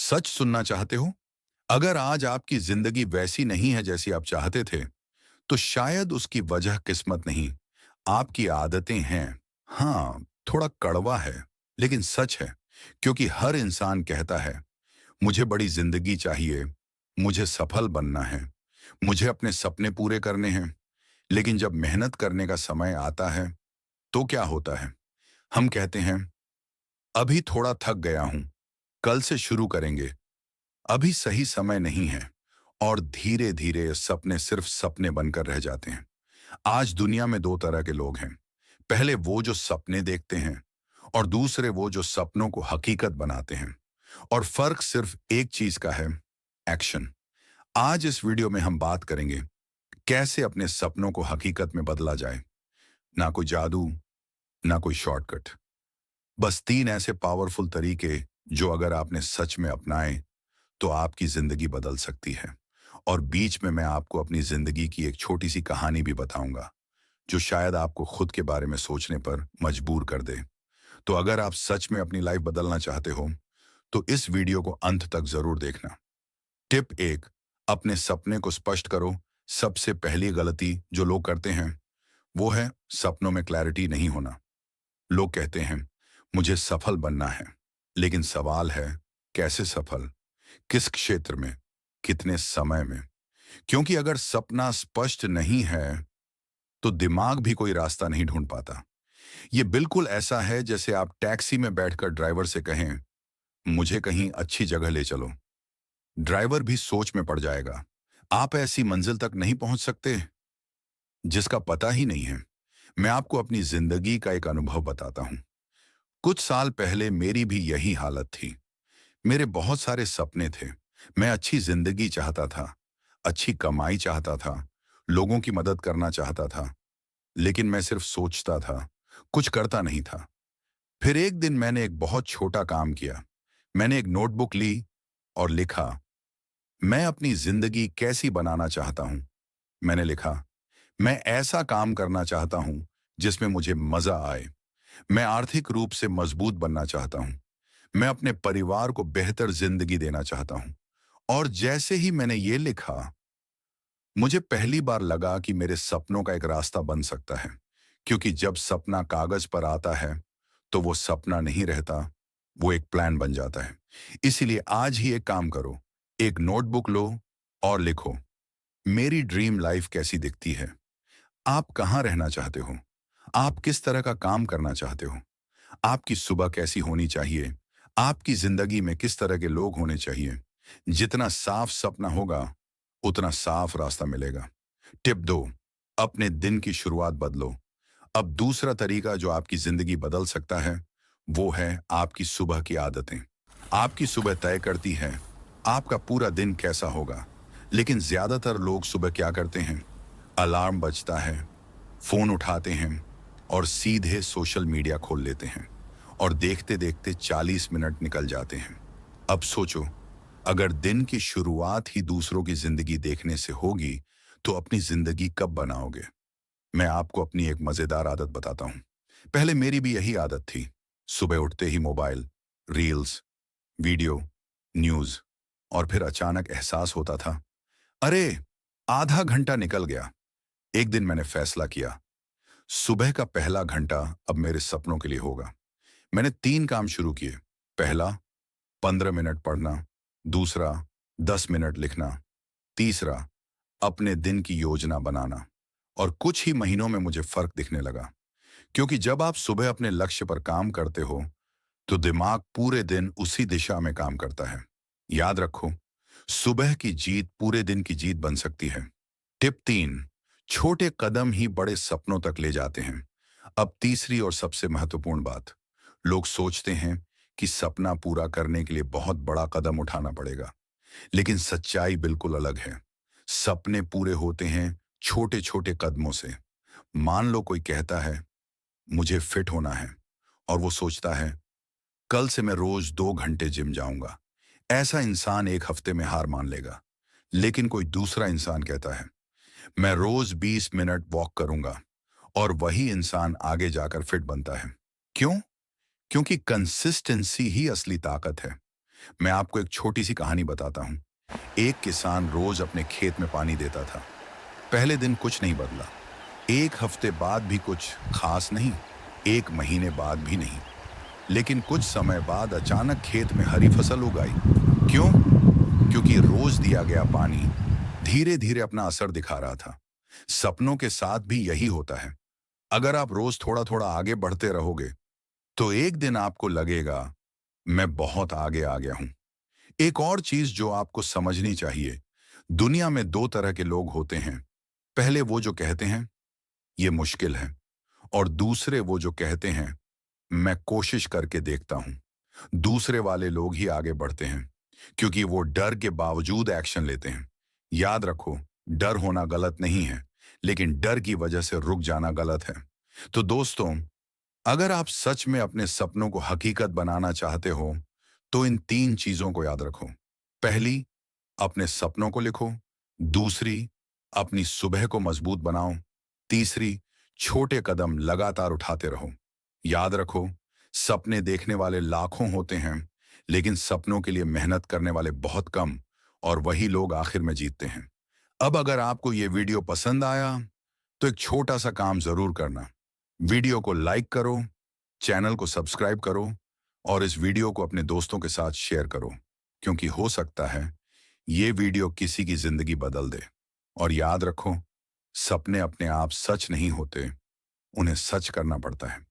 सच सुनना चाहते हो? अगर आज आपकी जिंदगी वैसी नहीं है जैसी आप चाहते थे, तो शायद उसकी वजह किस्मत नहीं, आपकी आदतें हैं। हाँ, थोड़ा कड़वा है, लेकिन सच है, क्योंकि हर इंसान कहता है, मुझे बड़ी जिंदगी चाहिए, मुझे सफल बनना है, मुझे अपने सपने पूरे करने हैं। लेकिन जब मेहनत करने का समय आता है, तो क्या होता है? हम कहते हैं, अभी थोड़ा थक गया हूं, कल से शुरू करेंगे, अभी सही समय नहीं है। और धीरे धीरे सपने सिर्फ सपने बनकर रह जाते हैं। आज दुनिया में दो तरह के लोग हैं। पहले वो जो सपने देखते हैं, और दूसरे वो जो सपनों को हकीकत बनाते हैं। और फर्क सिर्फ एक चीज का है, एक्शन। आज इस वीडियो में हम बात करेंगे कैसे अपने सपनों को हकीकत में बदला जाए। ना कोई जादू, ना कोई शॉर्टकट, बस तीन ऐसे पावरफुल तरीके जो अगर आपने सच में अपनाए तो आपकी जिंदगी बदल सकती है। और बीच में मैं आपको अपनी जिंदगी की एक छोटी सी कहानी भी बताऊंगा, जो शायद आपको खुद के बारे में सोचने पर मजबूर कर दे। तो अगर आप सच में अपनी लाइफ बदलना चाहते हो, तो इस वीडियो को अंत तक जरूर देखना। टिप एक, अपने सपने को स्पष्ट करो। सबसे पहली गलती जो लोग करते हैं, वो है सपनों में क्लैरिटी नहीं होना। लोग कहते हैं, मुझे सफल बनना है, लेकिन सवाल है, कैसे सफल? किस क्षेत्र में? कितने समय में? क्योंकि अगर सपना स्पष्ट नहीं है, तो दिमाग भी कोई रास्ता नहीं ढूंढ पाता। ये बिल्कुल ऐसा है जैसे आप टैक्सी में बैठकर ड्राइवर से कहें, मुझे कहीं अच्छी जगह ले चलो। ड्राइवर भी सोच में पड़ जाएगा। आप ऐसी मंजिल तक नहीं पहुंच सकते जिसका पता ही नहीं है। मैं आपको अपनी जिंदगी का एक अनुभव बताता हूं। कुछ साल पहले मेरी भी यही हालत थी। मेरे बहुत सारे सपने थे। मैं अच्छी जिंदगी चाहता था, अच्छी कमाई चाहता था, लोगों की मदद करना चाहता था। लेकिन मैं सिर्फ सोचता था, कुछ करता नहीं था। फिर एक दिन मैंने एक बहुत छोटा काम किया। मैंने एक नोटबुक ली और लिखा, मैं अपनी जिंदगी कैसी बनाना चाहता हूं। मैंने लिखा, मैं ऐसा काम करना चाहता हूं जिसमें मुझे मजा आए। मैं आर्थिक रूप से मजबूत बनना चाहता हूं। मैं अपने परिवार को बेहतर जिंदगी देना चाहता हूं। और जैसे ही मैंने ये लिखा, मुझे पहली बार लगा कि मेरे सपनों का एक रास्ता बन सकता है। क्योंकि जब सपना कागज पर आता है, तो वो सपना नहीं रहता, वो एक प्लान बन जाता है। इसीलिए आज ही एक काम करो, एक नोटबुक लो और लिखो, मेरी ड्रीम लाइफ कैसी दिखती है। आप कहाँ रहना चाहते हो? आप किस तरह का काम करना चाहते हो? आपकी सुबह कैसी होनी चाहिए? आपकी जिंदगी में किस तरह के लोग होने चाहिए? जितना साफ सपना होगा, उतना साफ रास्ता मिलेगा। टिप दो, अपने दिन की शुरुआत बदलो। अब दूसरा तरीका जो आपकी जिंदगी बदल सकता है, वो है आपकी सुबह की आदतें। आपकी सुबह तय करती है आपका पूरा दिन कैसा होगा। लेकिन ज्यादातर लोग सुबह क्या करते हैं? अलार्म बजता है, फोन उठाते हैं और सीधे सोशल मीडिया खोल लेते हैं। और देखते देखते 40 मिनट निकल जाते हैं। अब सोचो, अगर दिन की शुरुआत ही दूसरों की जिंदगी देखने से होगी, तो अपनी जिंदगी कब बनाओगे? मैं आपको अपनी एक मजेदार आदत बताता हूं। पहले मेरी भी यही आदत थी। सुबह उठते ही मोबाइल, रील्स, वीडियो, न्यूज। और फिर अचानक एहसास होता था, अरे, आधा घंटा निकल गया। एक दिन मैंने फैसला किया, सुबह का पहला घंटा अब मेरे सपनों के लिए होगा। मैंने 3 काम शुरू किए। पहला, 15 मिनट पढ़ना। दूसरा, 10 मिनट लिखना। तीसरा, अपने दिन की योजना बनाना। और कुछ ही महीनों में मुझे फर्क दिखने लगा। क्योंकि जब आप सुबह अपने लक्ष्य पर काम करते हो, तो दिमाग पूरे दिन उसी दिशा में काम करता है। याद रखो, सुबह की जीत पूरे दिन की जीत बन सकती है। टिप 3, छोटे कदम ही बड़े सपनों तक ले जाते हैं। अब तीसरी और सबसे महत्वपूर्ण बात, लोग सोचते हैं कि सपना पूरा करने के लिए बहुत बड़ा कदम उठाना पड़ेगा। लेकिन सच्चाई बिल्कुल अलग है। सपने पूरे होते हैं छोटे छोटे कदमों से। मान लो कोई कहता है, मुझे फिट होना है, और वो सोचता है, कल से मैं रोज 2 घंटे जिम जाऊंगा। ऐसा इंसान एक हफ्ते में हार मान लेगा। लेकिन कोई दूसरा इंसान कहता है, मैं रोज 20 मिनट वॉक करूंगा, और वही इंसान आगे जाकर फिट बनता है। क्यों? क्योंकि कंसिस्टेंसी ही असली ताकत है। मैं आपको एक छोटी सी कहानी बताता हूँ। एक किसान रोज अपने खेत में पानी देता था। पहले दिन कुछ नहीं बदला, एक हफ्ते बाद भी कुछ खास नहीं, एक महीने बाद भी नहीं। लेकिन कुछ समय बाद अचानक खेत में हरी फसल उग आई। क्यों? क्योंकि रोज दिया गया पानी धीरे धीरे अपना असर दिखा रहा था। सपनों के साथ भी यही होता है। अगर आप रोज थोड़ा थोड़ा आगे बढ़ते रहोगे तो एक दिन आपको लगेगा, मैं बहुत आगे आ गया हूं। एक और चीज जो आपको समझनी चाहिए, दुनिया में दो तरह के लोग होते हैं। पहले वो जो कहते हैं ये मुश्किल है, और दूसरे वो जो कहते हैं मैं कोशिश करके देखता हूं। दूसरे वाले लोग ही आगे बढ़ते हैं, क्योंकि वो डर के बावजूद एक्शन लेते हैं। याद रखो, डर होना गलत नहीं है, लेकिन डर की वजह से रुक जाना गलत है। तो दोस्तों, अगर आप सच में अपने सपनों को हकीकत बनाना चाहते हो तो इन तीन चीजों को याद रखो। पहली, अपने सपनों को लिखो। दूसरी, अपनी सुबह को मजबूत बनाओ। तीसरी, छोटे कदम लगातार उठाते रहो। याद रखो, सपने देखने वाले लाखों होते हैं, लेकिन सपनों के लिए मेहनत करने वाले बहुत कम, और वही लोग आखिर में जीतते हैं। अब अगर आपको ये वीडियो पसंद आया तो एक छोटा सा काम जरूर करना। वीडियो को लाइक करो, चैनल को सब्सक्राइब करो, और इस वीडियो को अपने दोस्तों के साथ शेयर करो, क्योंकि हो सकता है ये वीडियो किसी की जिंदगी बदल दे। और याद रखो, सपने अपने आप सच नहीं होते, उन्हें सच करना पड़ता है।